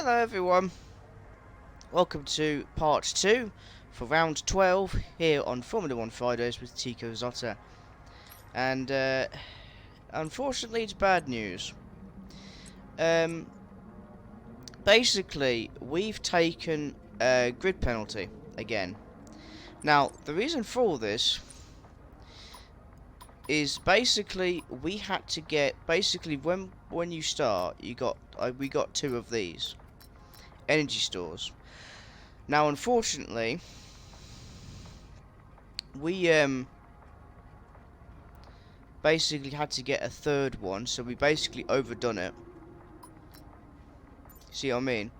Hello everyone, welcome to part 2 for round 12 here on Formula 1 Fridays with Tico Zotta. And unfortunately it's bad news. Basically we've taken a grid penalty again. Now the reason for this is basically we had to get, when you start we got 2 of these energy stores. Now, unfortunately, we basically had to get a third one, so we basically overdone it. See what I mean?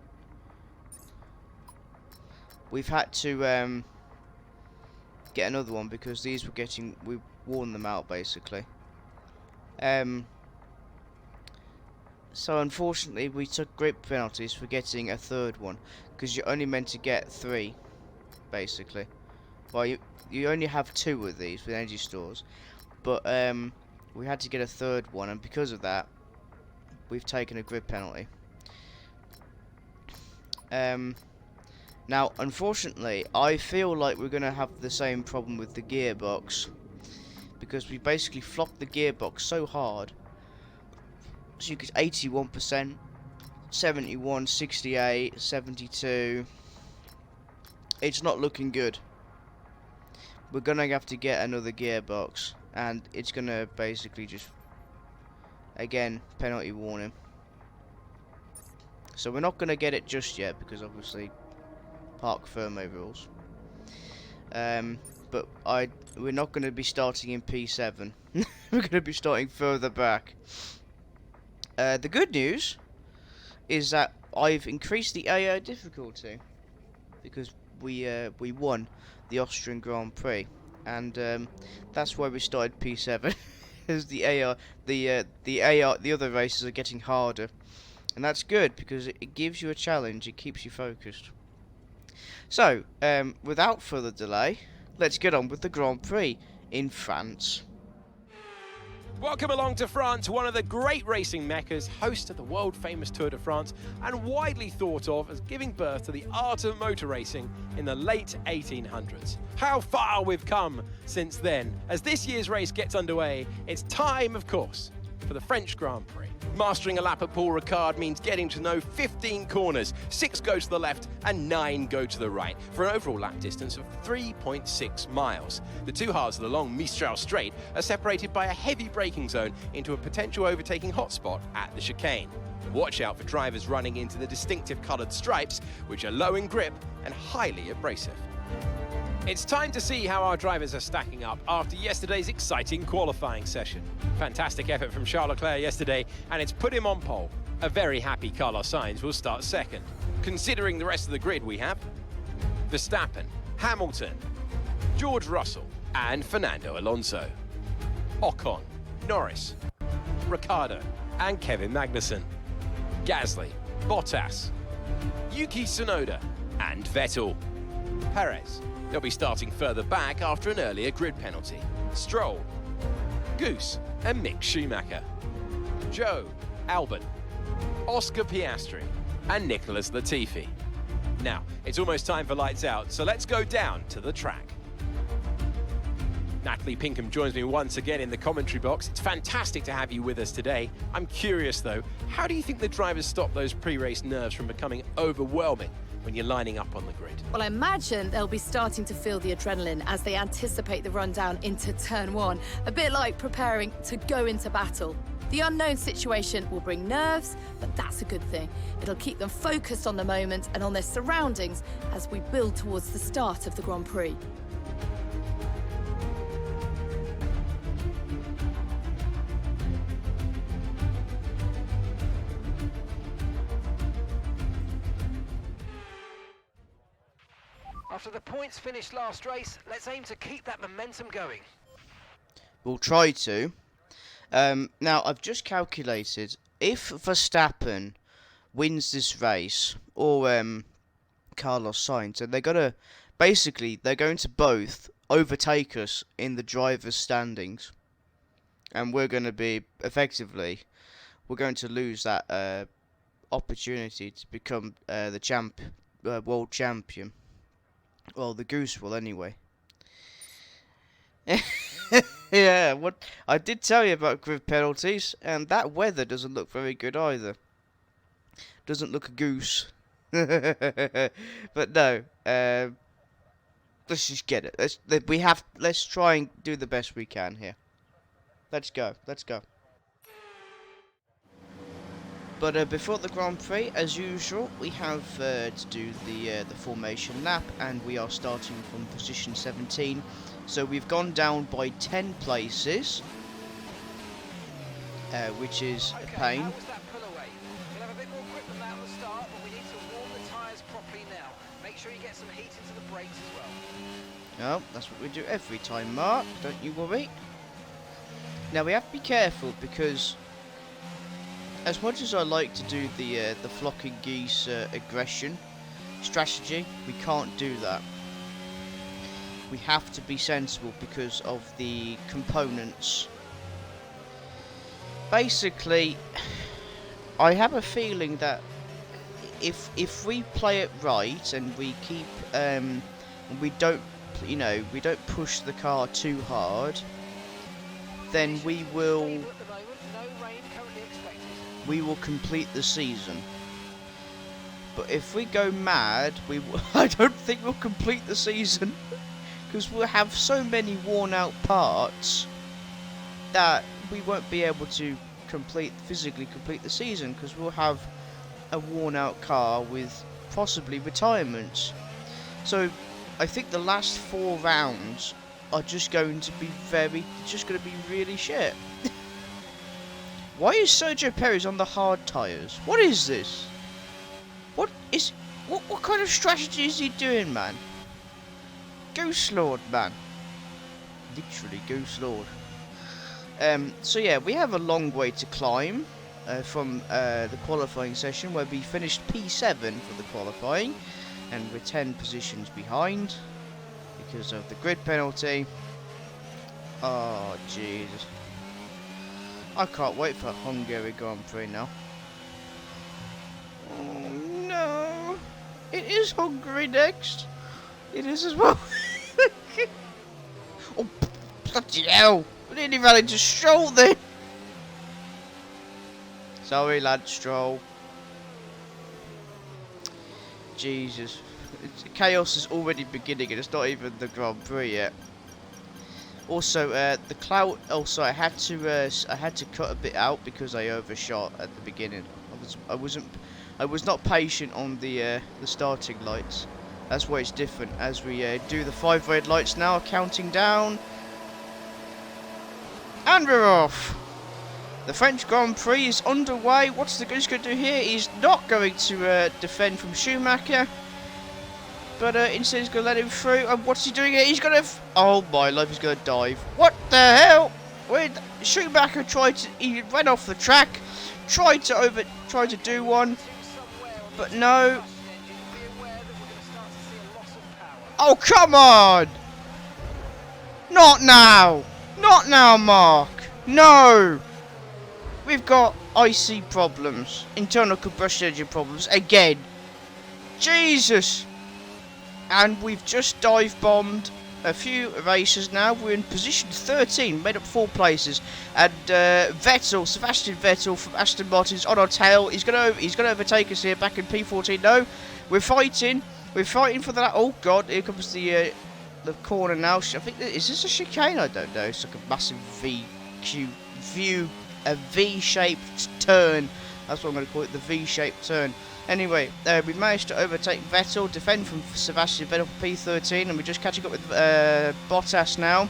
We've had to get another one because these were we worn them out basically. So unfortunately, we took great penalties for getting a third one because you're only meant to get 3, basically. Well, you only have 2 of these with energy stores, but we had to get a third one, and because of that, we've taken a grid penalty. Now, unfortunately, I feel like we're gonna have the same problem with the gearbox because we basically flopped the gearbox so hard. So you get 81%, 71, 68, 72. It's not looking good. We're gonna have to get another gearbox, and it's gonna basically just, again, penalty warning. So we're not gonna get it just yet because obviously park firmware rules. But we're not gonna be starting in P7. We're gonna be starting further back. The good news is that I've increased the AI difficulty because we won the Austrian Grand Prix, and that's why we started P7. As the other races are getting harder, and that's good because it gives you a challenge. It keeps you focused. So, without further delay, let's get on with the Grand Prix in France. Welcome along to France, one of the great racing meccas, host of the world-famous Tour de France, and widely thought of as giving birth to the art of motor racing in the late 1800s. How far we've come since then. As this year's race gets underway, it's time, of course, for the French Grand Prix. Mastering a lap at Paul Ricard means getting to know 15 corners. 6 go to the left and 9 go to the right, for an overall lap distance of 3.6 miles. The 2 halves of the long Mistral Straight are separated by a heavy braking zone into a potential overtaking hotspot at the chicane. Watch out for drivers running into the distinctive coloured stripes, which are low in grip and highly abrasive. It's time to see how our drivers are stacking up after yesterday's exciting qualifying session. Fantastic effort from Charles Leclerc yesterday, and it's put him on pole. A very happy Carlos Sainz will start second. Considering the rest of the grid, we have Verstappen, Hamilton, George Russell, and Fernando Alonso. Ocon, Norris, Ricciardo, and Kevin Magnussen. Gasly, Bottas, Yuki Tsunoda, and Vettel. Perez. They'll be starting further back after an earlier grid penalty. Stroll, Goose, and Mick Schumacher. Joe, Albon, Oscar Piastri, and Nicholas Latifi. Now, it's almost time for lights out, so let's go down to the track. Natalie Pinkham joins me once again in the commentary box. It's fantastic to have you with us today. I'm curious though, how do you think the drivers stop those pre-race nerves from becoming overwhelming when you're lining up on the grid? Well, I imagine they'll be starting to feel the adrenaline as they anticipate the rundown into turn 1, a bit like preparing to go into battle. The unknown situation will bring nerves, but that's a good thing. It'll keep them focused on the moment and on their surroundings as we build towards the start of the Grand Prix. After the points finished last race, let's aim to keep that momentum going. We'll try to. Now, I've just calculated, if Verstappen wins this race, or Carlos Sainz, and they're going to both overtake us in the drivers' standings. And we're going to be, effectively, we're going to lose that opportunity to become the world champion. Well, the Goose will anyway. Yeah, what I did tell you about grid penalties, and that weather doesn't look very good either. Doesn't look a goose. But no, let's just get it. Let's try and do the best we can here. Let's go. Let's go. But before the Grand Prix, as usual, we have to do the formation lap, and we are starting from position 17. So we've gone down by 10 places, which is a pain. How was that pull away? We'll have a bit more grip than that at the start, but we need to warm the tyres properly now. Make sure you get some heat into the brakes as well. Oh, that's what we do every time, Mark. Don't you worry. Now we have to be careful because, as much as I like to do the flocking geese aggression strategy, we can't do that. We have to be sensible because of the components. Basically, I have a feeling that if we play it right and we keep we don't push the car too hard, then we will complete the season. But if we go mad, I don't think we'll complete the season. Because we'll have so many worn out parts that we won't be able to physically complete the season, because we'll have a worn out car with possibly retirements. So I think the last 4 rounds are just going to be really shit. Why is Sergio Perez on the hard tyres? What is this? What kind of strategy is he doing, man? Goose Lord, man. Literally Goose Lord. So yeah, we have a long way to climb from the qualifying session, where we finished P7 for the qualifying, and we're 10 positions behind because of the grid penalty. Oh, Jesus. I can't wait for Hungary Grand Prix now. Oh, no. It is Hungary next. It is as well. Oh, bloody hell. I nearly ran into Stroll then. Sorry, lad, Stroll. Jesus. Chaos is already beginning and it's not even the Grand Prix yet. Also, the cloud. Also, I had to cut a bit out because I overshot at the beginning. I was not patient on the starting lights. That's why it's different. As we do the 5 red lights now, counting down, and we're off. The French Grand Prix is underway. What's the Goose going to do here? He's not going to defend from Schumacher. But instead he's going to let him through. And what's he doing here? He's going to... Oh my life, he's going to dive. What the hell? Schumacher he ran off the track. Tried to do one. But no. Oh, come on. Not now. Not now, Mark. No. We've got IC problems. Internal combustion engine problems. Again. Jesus. And we've just dive bombed a few races now. We're in position 13, made up 4 places. And Sebastian Vettel from Aston Martin's on our tail. He's gonna overtake us here back in P14. No, we're fighting for that. Oh God, here comes the corner now. I think is this a chicane? I don't know. It's like a massive V-shaped turn. That's what I'm going to call it, the V-shaped turn. Anyway, we managed to overtake Vettel, defend from Sebastian Vettel for P13, and we're just catching up with Bottas now.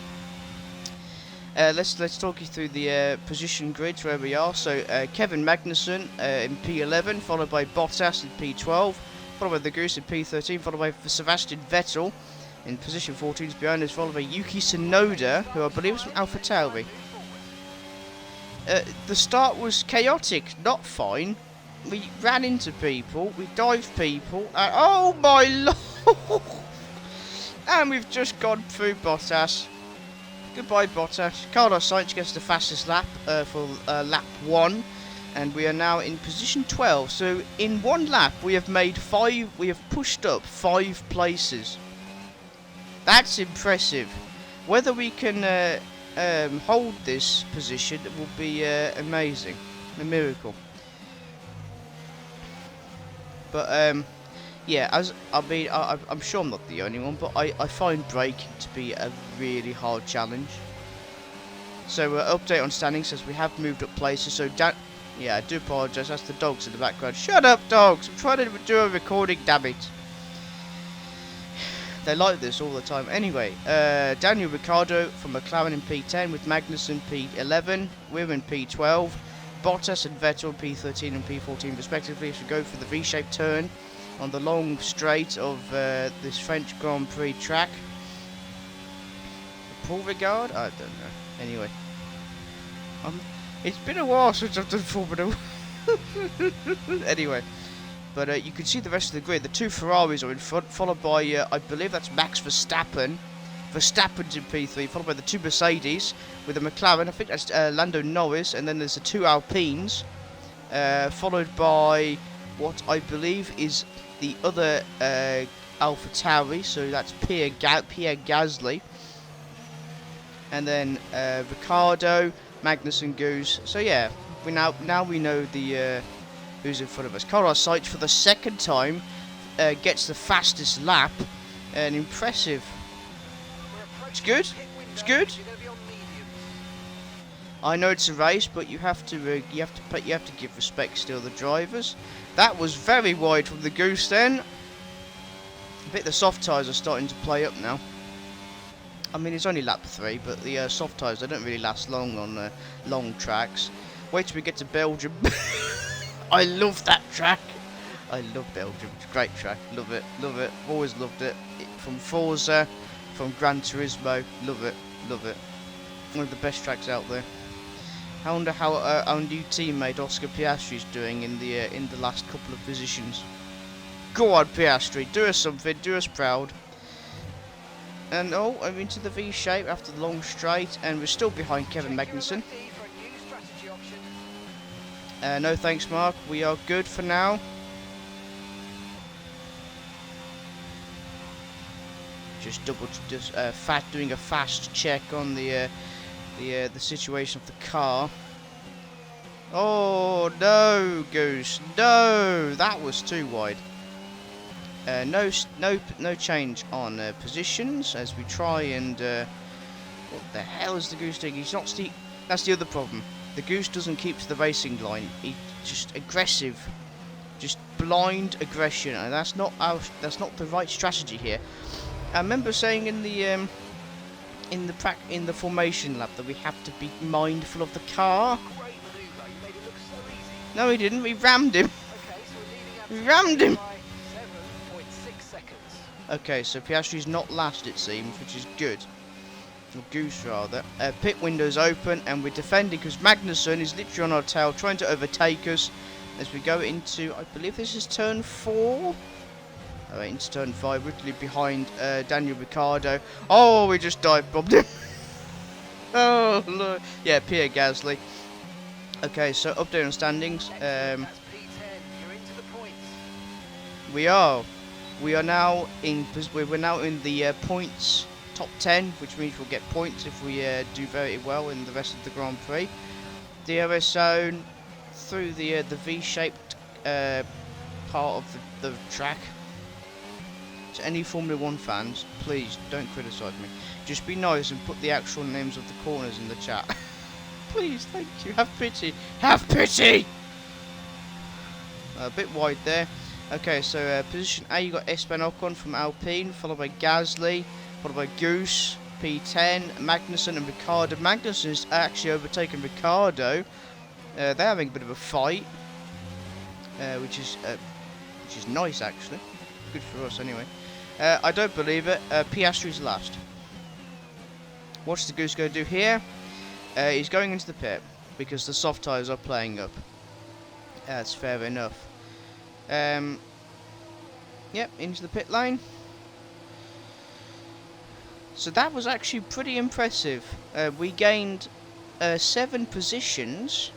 Let's talk you through the position grids where we are. So Kevin Magnussen in P11, followed by Bottas in P12, followed by the Goose in P13, followed by Sebastian Vettel in position 14 behind us, followed by Yuki Tsunoda, who I believe is from AlphaTauri. The start was chaotic, not fine. We ran into people, we dived people, and oh my lord! And we've just gone through Bottas. Goodbye, Bottas. Carlos Sainz gets the fastest lap for lap 1. and we are now in position 12. So in one lap, we have made 5. We have pushed up 5 places. That's impressive. Whether we can hold this position will be amazing, a miracle. But yeah, I'm sure I'm not the only one, but I find braking to be a really hard challenge. So update on standings says we have moved up places. So yeah, I do apologise. That's the dogs in the background. Shut up, dogs! I'm trying to do a recording. Damn it! They like this all the time. Anyway, Daniel Ricciardo from McLaren in P10 with Magnussen P11. We're in P12. Bottas and Vettel P13 and P14 respectively. As we go for the V-shaped turn on the long straight of this French Grand Prix track. Paul Ricard? I don't know. Anyway, it's been a while since I've done Formula 1. Anyway, but you can see the rest of the grid. The 2 Ferraris are in front, followed by, I believe that's Max Verstappen. Verstappen's in P3, followed by the 2 Mercedes with the McLaren. I think that's Lando Norris, and then there's the 2 Alpines, followed by what I believe is the other AlphaTauri. So that's Pierre Gasly. And then Ricciardo, Magnussen, Goose. So yeah, we now we know the who's in front of us. Carlos Sainz for the 2nd time gets the fastest lap, and impressive. It's good. It's good. I know it's a race, but you have to give respect still to the drivers. That was very wide from the Goose then. I bet the soft tyres are starting to play up now. I mean, it's only lap 3, but the soft tyres, they don't really last long on long tracks. Wait till we get to Belgium. I love that track. I love Belgium. It's a great track. Love it. Love it. Always loved it. From Forza, from Gran Turismo. Love it. Love it. One of the best tracks out there. I wonder how our new teammate Oscar Piastri is doing in the last couple of positions. Go on, Piastri. Do us something. Do us proud. And oh, I'm into the V shape after the long straight, and we're still behind Kevin Magnussen. No thanks, Mark. We are good for now. Doing a fast check on the situation of the car. Oh no, Goose! No, that was too wide. No change on positions as we try and what the hell is the Goose doing? He's not that's the other problem. The Goose doesn't keep to the racing line. He's just aggressive, just blind aggression, and that's not the right strategy here. I remember saying in the formation lab that we have to be mindful of the car. No, he didn't. We rammed him. We rammed him. Okay, so Piastri's not last, it seems, which is good. Or Goose, rather. Pit window's open, and we're defending because Magnussen is literally on our tail, trying to overtake us as we go into, I believe this is turn 4? Oh, into turn 5, literally behind Daniel Ricciardo. Oh, we just dive-bombed him. Oh, look. Yeah, Pierre Gasly. Okay, so update on standings. We are now in the points top 10, which means we'll get points if we do very well in the rest of the Grand Prix. DRS zone through the V-shaped part of the track. To any Formula 1 fans, please don't criticise me. Just be nice and put the actual names of the corners in the chat. Please, thank you. Have pity. Have pity! A bit wide there. Okay, so position A, you got Esteban Ocon from Alpine, followed by Gasly, followed by Goose, P10, Magnussen and Ricciardo. Magnussen is actually overtaken Ricciardo. They're having a bit of a fight, which is nice actually. Good for us anyway. I don't believe it. Piastri's last. What's the Goose going to do here? He's going into the pit because the soft tyres are playing up. That's fair enough. Yep, into the pit lane. So that was actually pretty impressive. We gained 7 positions.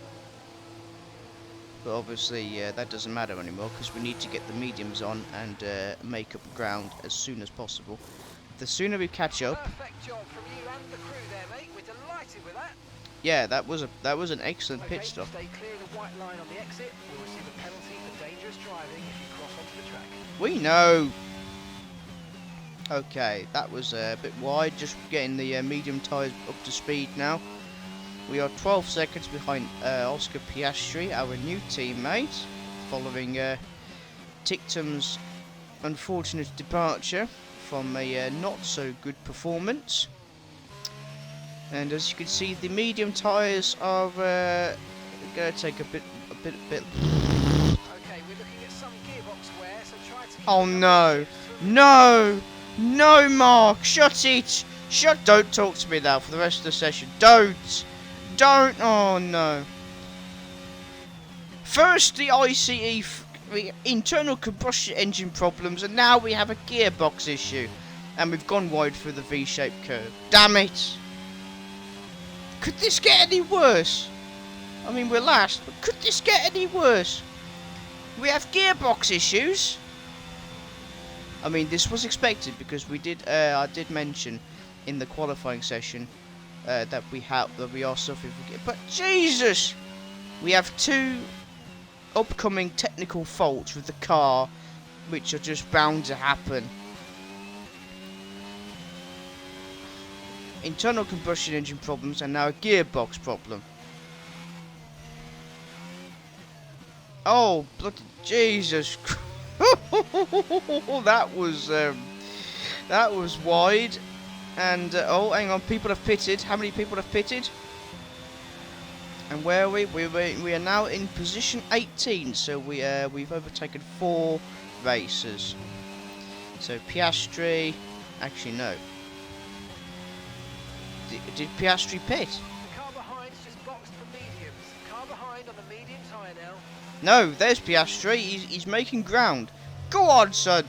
But obviously that doesn't matter anymore because we need to get the mediums on and make up ground as soon as possible. The sooner we catch up. Perfect job from you and the crew there, mate. We're delighted with that. Yeah, that was an excellent pit stop. Stay clear of the white line on the exit. You'll receive a penalty for dangerous driving if you cross onto the track. We know. Okay, that was a bit wide. Just getting the medium tyres up to speed now. We are 12 seconds behind Oscar Piastri, our new teammate, following Tictum's unfortunate departure from a not so good performance. And as you can see, the medium tyres are going to take a bit. Okay, we're looking at some gearbox wear, so try to keep Oh no, no, no, Mark, shut it, shut. Don't talk to me now for the rest of the session. Don't. Oh no. First the ICE, the internal combustion engine problems, and now we have a gearbox issue, and we've gone wide through the V-shaped curve. Damn it! Could this get any worse? I mean, we're last, but could this get any worse? We have gearbox issues. I mean, this was expected because we did. I did mention in the qualifying session that we are suffering from. But Jesus, we have two upcoming technical faults with the car, which are just bound to happen. Internal combustion engine problems and now a gearbox problem. Oh, bloody Jesus! That was wide. And oh, hang on, people have pitted. How many people have pitted? And where are we? We are now in position 18. So we've overtaken 4 racers. So Piastri, actually no. Did Piastri pit? The car behind's just boxed for mediums. Car behind on the medium tyre now. No, there's Piastri. He's making ground. Go on, son.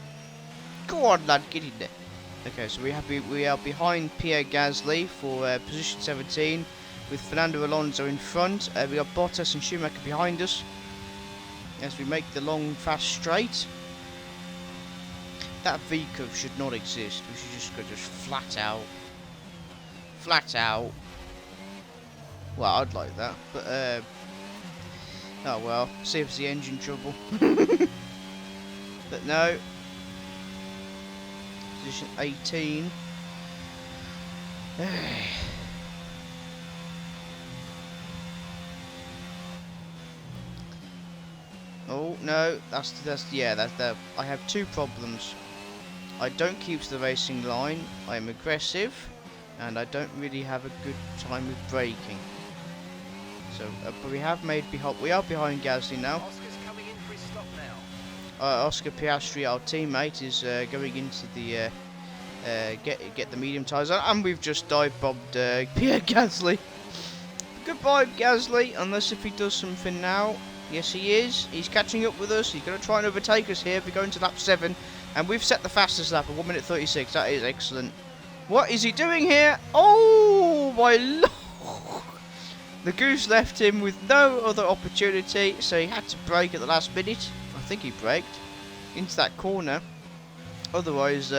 Go on, lad. Get in there. Okay, so we are behind Pierre Gasly for position 17, with Fernando Alonso in front. We got Bottas and Schumacher behind us as we make the long, fast straight. That V curve should not exist. We should just go flat out. Flat out. Well, I'd like that, but oh well. Saves the engine trouble. But no. Position 18. Oh no, that's I have 2 problems. I don't keep to the racing line. I am aggressive, and I don't really have a good time with braking. So, but we are behind Gasly now. Oscar's coming in for his stop now. Oscar Piastri, our teammate, is going into the get the medium tyres on, and we've just dive-bombed Pierre Gasly. Goodbye, Gasly, unless if he does something now. Yes, he is. He's catching up with us. He's going to try and overtake us here. We're going to lap 7, and we've set the fastest lap at 1 minute 36. That is excellent. What is he doing here? Oh my lord! The Goose left him with no other opportunity, so he had to brake at the last minute. I think he braked into that corner. Otherwise,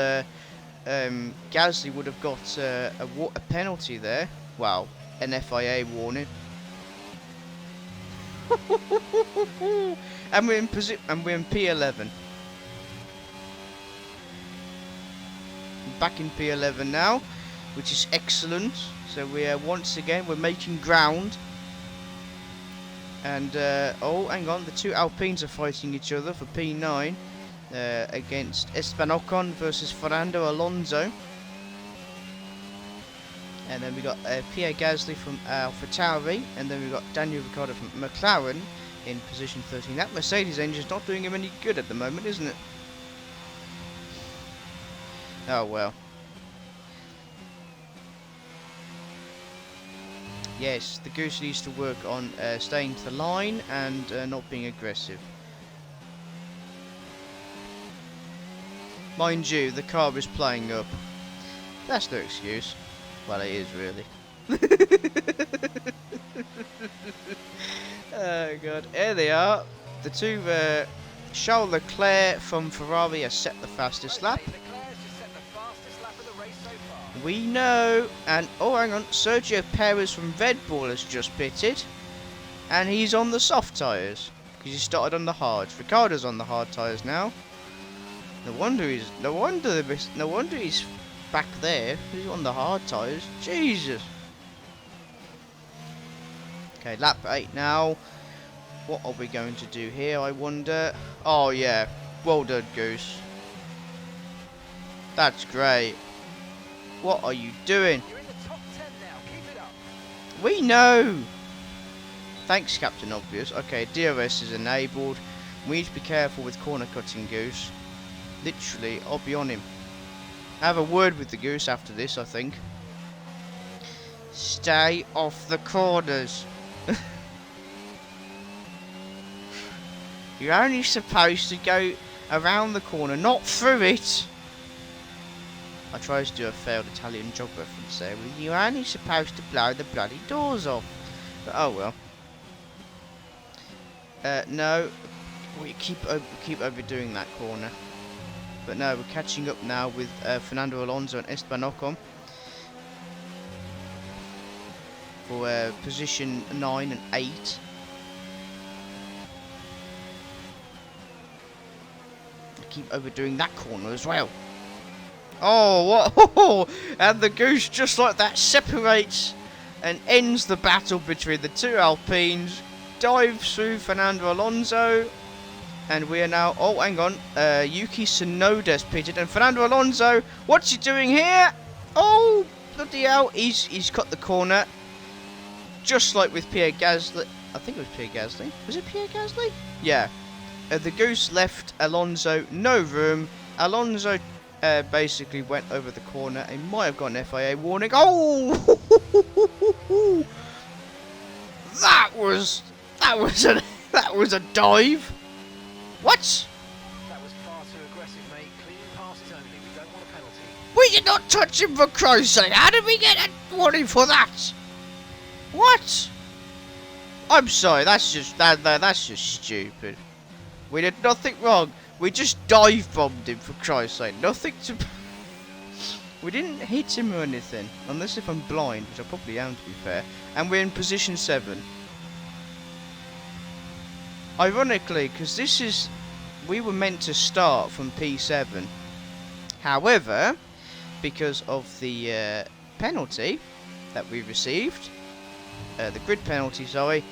Gasly would have got a penalty there. Wow, an FIA warning. And we're in P11. Back in P11 now, which is excellent. So we are once again we're making ground. And oh, hang on, the 2 Alpines are fighting each other for P9 against Esteban Ocon versus Fernando Alonso. And then we got Pierre Gasly from AlphaTauri, and then we got Daniel Ricciardo from McLaren in position 13. That Mercedes engine's not doing him any good at the moment, isn't it? Oh well. Yes, the Goose needs to work on staying to the line and not being aggressive. Mind you, the car is playing up. That's no excuse. Well, it is really. Oh god, here they are. The two Charles Leclerc from Ferrari has set the fastest lap. Okay, Leclerc's just set the fastest lap of the race so far. We know, and oh hang on, Sergio Perez from Red Bull has just pitted, and he's on the soft tyres because he started on the hards. Ricciardo's on the hard tyres now. No wonder he's back there. He's on the hard tyres. Jesus. Okay, lap 8 now. What are we going to do here, I wonder? Oh yeah, well done, Goose. That's great. What are you doing? You're in the top 10 now. Keep it up. We know! Thanks, Captain Obvious. Okay, DRS is enabled. We need to be careful with corner cutting, Goose. Literally, I'll be on him. I have a word with the Goose after this, I think. Stay off the corners. You're only supposed to go around the corner, not through it. I tried to do a failed Italian job reference there. You're only supposed to blow the bloody doors off. But oh well. No, we keep overdoing that corner. But no, we're catching up now with Fernando Alonso and Esteban Ocon for position 9 and 8. Keep overdoing that corner as well. Oh, what? Oh, and the Goose just like that separates and ends the battle between the two Alpines, dives through Fernando Alonso, and we are now, oh hang on, Yuki Tsunoda's pitted, and Fernando Alonso, what's he doing here? Oh, bloody hell, he's cut the corner, just like with Pierre Gasly. I think it was Pierre Gasly. Was it Pierre Gasly? Yeah. The Goose left Alonso no room. Alonso basically went over the corner. He might have got an FIA warning. Oh! that was a dive. What? That was far too aggressive, mate. Clean passes only. We don't want a penalty. We did not touch him, for Christ's sake. How did we get a warning for that? What? I'm sorry. That's just stupid. We did nothing wrong. We just dive bombed him, for Christ's sake. Nothing to. We didn't hit him or anything, unless if I'm blind, which I probably am, to be fair. And we're in position 7. Ironically, because we were meant to start from P7. However, because of the penalty that we received, the grid penalty, sorry,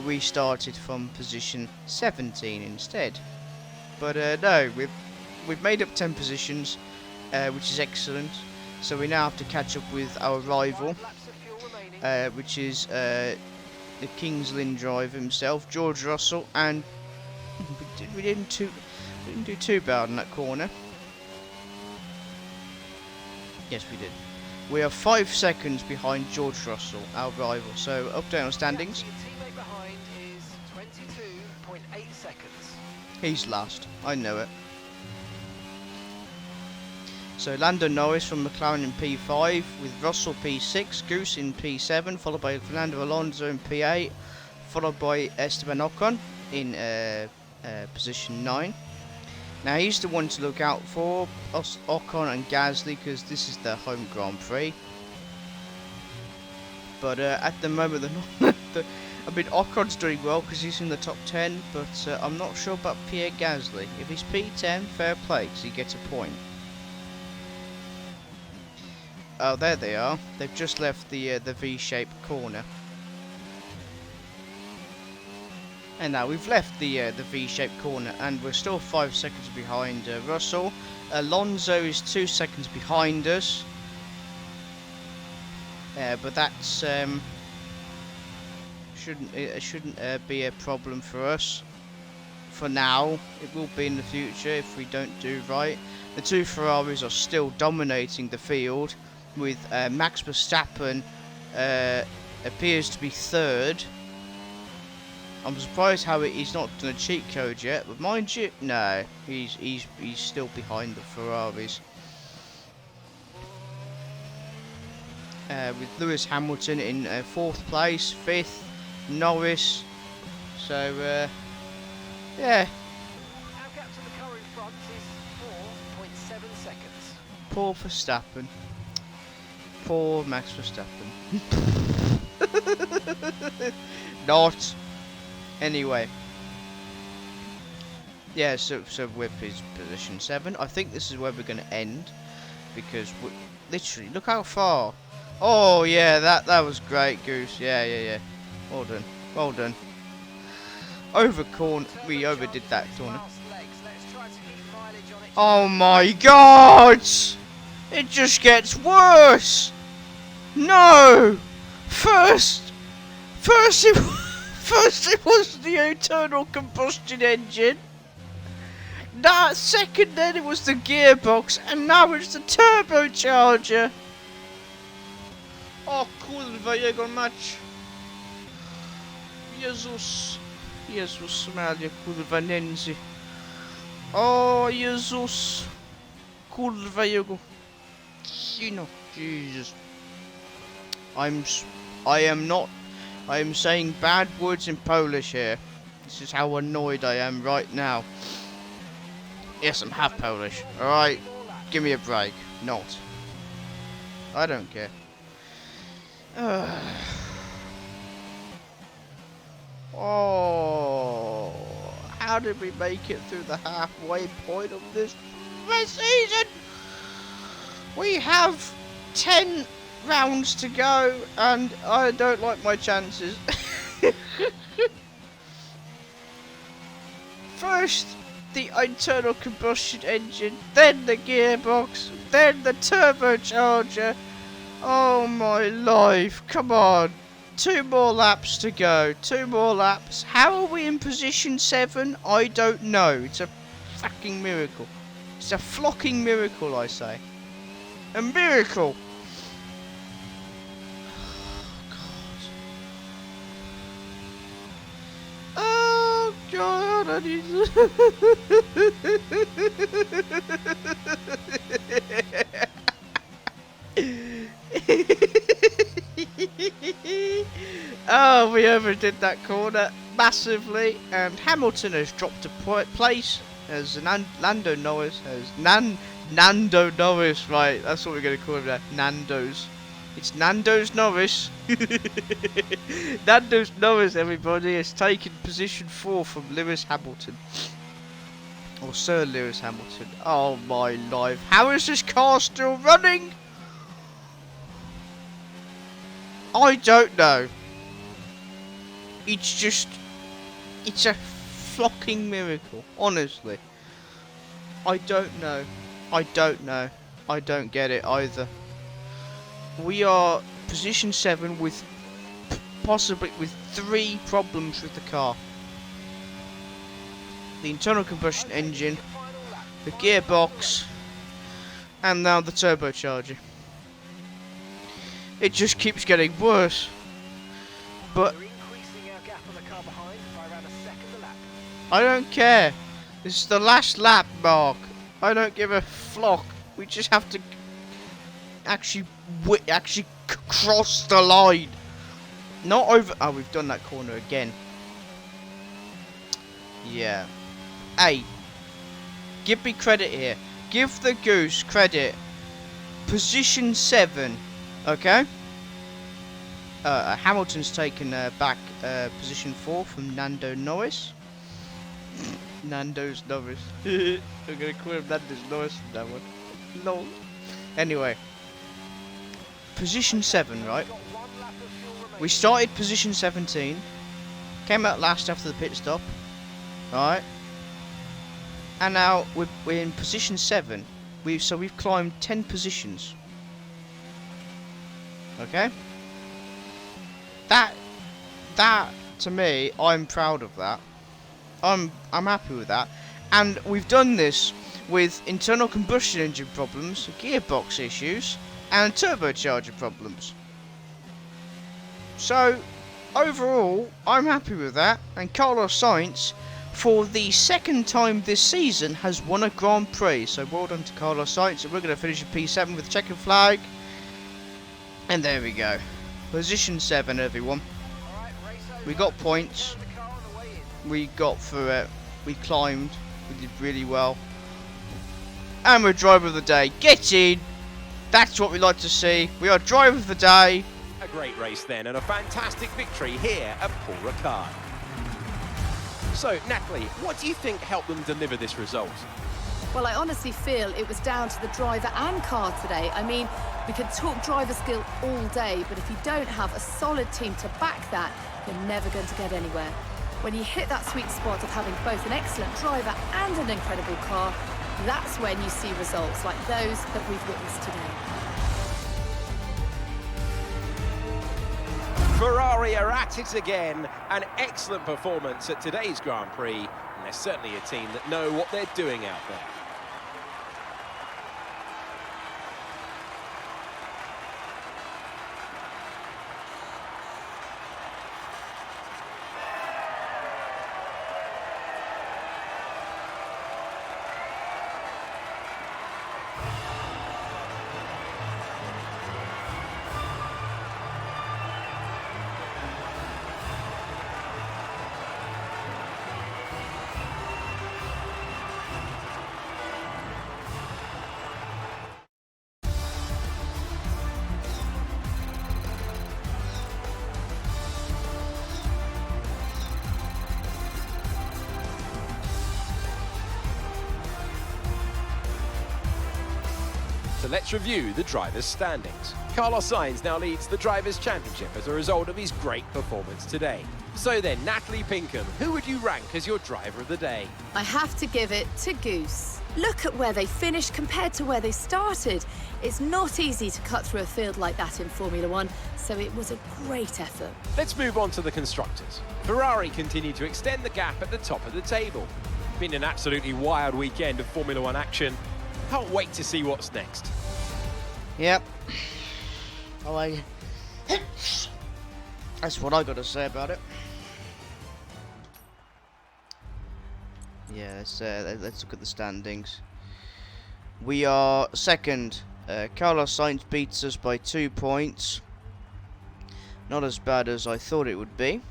we started from position 17 instead. But no, we've made up 10 positions, which is excellent. So we now have to catch up with our rival, 5 laps of fuel remaining. which is the King's Lynn driver himself, George Russell, and we didn't do too bad in that corner. Yes, we did. We are 5 seconds behind George Russell, our rival. So update on standings. Your teammate behind is 22.8 seconds. He's last. I know it. So Lando Norris from McLaren in P5, with Russell P6, Goose in P7, followed by Fernando Alonso in P8, followed by Esteban Ocon in position 9. Now he's the one to look out for, us, Ocon and Gasly, because this is their home Grand Prix. But at the moment, they're not. I mean, Ocon's doing well because he's in the top 10, but I'm not sure about Pierre Gasly. If he's P10, fair play, because he gets a point. Oh, there they are. They've just left the V-shaped corner. And now we've left the V-shaped corner, and we're still 5 seconds behind Russell. Alonso is 2 seconds behind us. But that's shouldn't be a problem for us. For now, it will be in the future if we don't do right. The two Ferraris are still dominating the field, with Max Verstappen appears to be 3rd. I'm surprised how he's not done a cheat code yet, but mind you, no, he's still behind the Ferraris. With Lewis Hamilton in 4th place, 5th, Norris So, yeah, Our gap to the car in front is 4.7 seconds. poor Verstappen. Poor Max Verstappen. Not. Anyway. Yeah, so Whip is position 7. I think this is where we're going to end. Because, literally, look how far. Oh, yeah, that was great, Goose. Yeah. Well done. Well done. We overdid that corner. Oh my god! It just gets worse! No! First it was the internal combustion engine. That second then it was the gearbox, and now it's the turbocharger. Oh, kurwa jego mać. Jezus Maria, kurwa nędzy. Oh, Jezus. Kurwa jego. Jesus. I am saying bad words in Polish here. This is how annoyed I am right now. Yes, I'm half Polish. Alright, give me a break. Not. I don't care. Oh, how did we make it through the halfway point of this season? We have 10 rounds to go, and I don't like my chances. First, the internal combustion engine, then the gearbox, then the turbocharger. Oh my life, come on. 2 more laps to go, 2 more laps. How are we in position 7? I don't know. It's a fucking miracle. It's a flocking miracle, I say. A miracle. Oh god, I need Oh, we overdid that corner massively, and Hamilton has dropped a place as Lando Norris has Nando Norris, right? That's what we're gonna call him now. Nando's. It's Nando's Norris. Nando's Norris, everybody, has taken position 4 from Lewis Hamilton. Or Sir Lewis Hamilton. Oh my life. How is this car still running? I don't know. It's a flocking miracle, honestly. I don't know. I don't get it either. We are position 7 with possibly with 3 problems with the car. The internal combustion engine, the gearbox, and now the turbocharger. It just keeps getting worse. But I don't care. This is the last lap, Mark. I don't give a flock. We just have to actually cross the line. Not over. Oh, we've done that corner again. Yeah. Hey, give me credit here. Give the Goose credit. Position 7. Okay. Hamilton's taken back position 4 from Nando Norris. Nando's Norris. I'm gonna call him Nando's Norris from that one. Lol. Anyway. Position 7, right? We started position 17. Came out last after the pit stop. Right? And now we're in position 7. So we've climbed 10 positions. Okay? That to me, I'm proud of that. I'm happy with that. And we've done this with internal combustion engine problems, gearbox issues, and turbocharger problems. So overall, I'm happy with that. And Carlos Sainz, for the 2nd time this season, has won a Grand Prix. So well done to Carlos Sainz. And we're going to finish in P7 with the checkered flag. And there we go. Position 7, everyone. We got points. We got through it. We climbed. We did really well. And we're driver of the day. Get in! That's what we like to see. We are driver of the day. A great race then, and a fantastic victory here at Paul Ricard. So, Natalie, what do you think helped them deliver this result? Well, I honestly feel it was down to the driver and car today. I mean, we could talk driver skill all day, but if you don't have a solid team to back that, you're never going to get anywhere. When you hit that sweet spot of having both an excellent driver and an incredible car, that's when you see results like those that we've witnessed today. Ferrari are at it again. An excellent performance at today's Grand Prix, and they're certainly a team that know what they're doing out there. So let's review the drivers' standings. Carlos Sainz now leads the Drivers' Championship as a result of his great performance today. So then, Natalie Pinkham, who would you rank as your driver of the day? I have to give it to Goose. Look at where they finished compared to where they started. It's not easy to cut through a field like that in Formula One, so it was a great effort. Let's move on to the constructors. Ferrari continue to extend the gap at the top of the table. Been an absolutely wild weekend of Formula One action. Can't wait to see what's next. Yep. That's what I got to say about it. Yeah, let's look at the standings. We are second. Carlos Sainz beats us by 2 points. Not as bad as I thought it would be.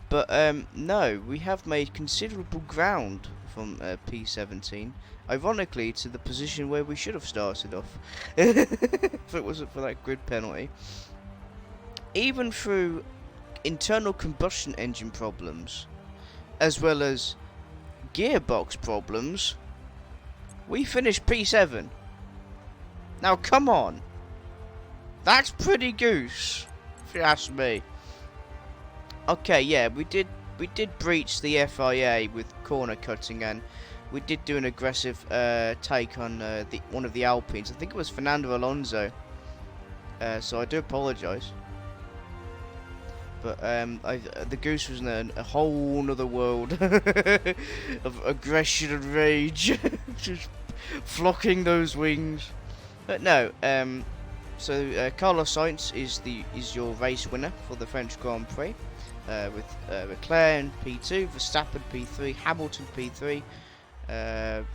But no, we have made considerable ground from P17. Ironically, to the position where we should have started off, if it wasn't for that grid penalty. Even through internal combustion engine problems, as well as gearbox problems, we finished P7. Now, come on. That's pretty goose, if you ask me. Okay, yeah, we did breach the FIA with corner cutting, and we did do an aggressive take on one of the Alpines. I think it was Fernando Alonso. So I do apologise. But the Goose was in a whole other world of aggression and rage, just flocking those wings. But no, so Carlos Sainz is your race winner for the French Grand Prix, with Leclerc in P2, Verstappen P3, Hamilton P3.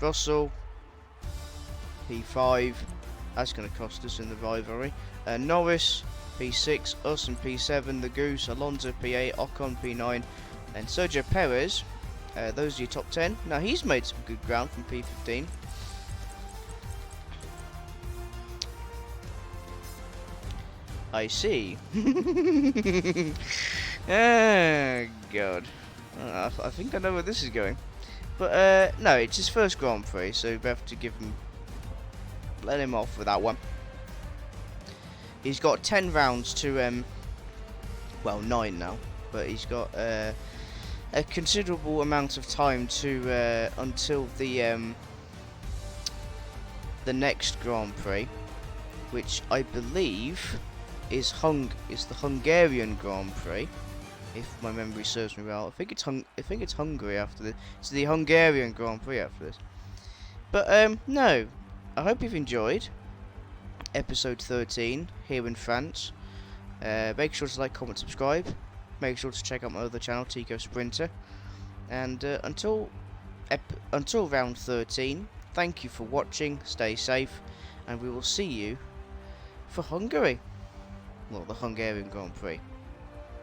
Russell P5, that's going to cost us in the rivalry. Norris P6, us in P7, the Goose, Alonso P8, Ocon P9, and Sergio Perez. Those are your top 10. Now he's made some good ground from P15. I see. Oh God, I think I know where this is going. But no, it's his first Grand Prix, so we have to let him off with that one. He's got 10 rounds to, well, 9 now, but he's got a considerable amount of time to until the next Grand Prix, which I believe is the Hungarian Grand Prix. If my memory serves me well, I think it's Hungary after this. It's the Hungarian Grand Prix after this. But no, I hope you've enjoyed episode 13 here in France. Make sure to like, comment, subscribe. Make sure to check out my other channel, Tico Sprinter. And until round 13, thank you for watching. Stay safe, and we will see you for Hungary. Well, the Hungarian Grand Prix.